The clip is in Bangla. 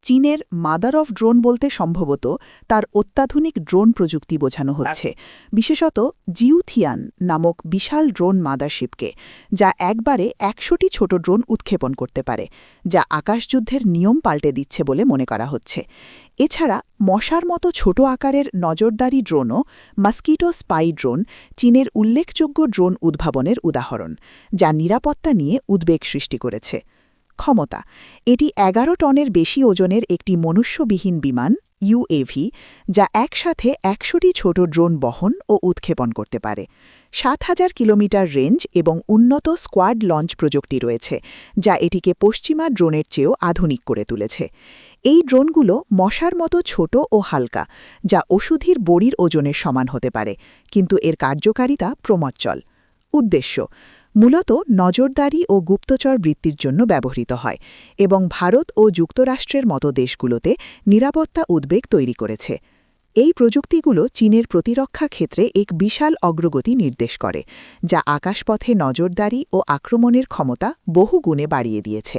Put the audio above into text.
চীনের মাদার অফ ড্রোন বলতে সম্ভবত তার অত্যাধুনিক ড্রোন প্রযুক্তি বোঝানো হচ্ছে, বিশেষত জিউথিয়ান নামক বিশাল ড্রোন মাদারশিপকে, যা একবারে ১০০টি ছোট ড্রোন উৎক্ষেপণ করতে পারে, যা আকাশযুদ্ধের নিয়ম পাল্টে দিচ্ছে বলে মনে করা হচ্ছে। এছাড়া মশার মতো ছোট আকারের নজরদারি ড্রোনও, মস্কিটো স্পাই ড্রোন, চীনের উল্লেখযোগ্য ড্রোন উদ্ভাবনের উদাহরণ, যা নিরাপত্তা নিয়ে উদ্বেগ সৃষ্টি করেছে। ক্ষমতা: এটি ১১ টনের বেশি ওজনের একটি মনুষ্যবিহীন বিমান ইউএভি, যা একসাথে ১০০টি ছোট ড্রোন বহন ও উৎক্ষেপণ করতে পারে। ৭,০০০ কিলোমিটার রেঞ্জ এবং উন্নত স্কোয়াড লঞ্চ প্রযুক্তি রয়েছে, যা এটিকে পশ্চিমা ড্রোনের চেয়েও আধুনিক করে তুলেছে। এই ড্রোনগুলো মশার মতো ছোট ও হালকা, যা ওষুধের বড়ির ওজনের সমান হতে পারে, কিন্তু এর কার্যকারিতা প্রমজ্জ্বল। উদ্দেশ্য: মূলত নজরদারি ও গুপ্তচর বৃত্তির জন্য ব্যবহৃত হয় এবং ভারত ও যুক্তরাষ্ট্রের মতো দেশগুলোতে নিরাপত্তা উদ্বেগ তৈরি করেছে। এই প্রযুক্তিগুলো চীনের প্রতিরক্ষা ক্ষেত্রে এক বিশাল অগ্রগতি নির্দেশ করে, যা আকাশপথে নজরদারি ও আক্রমণের ক্ষমতা বহুগুণে বাড়িয়ে দিয়েছে।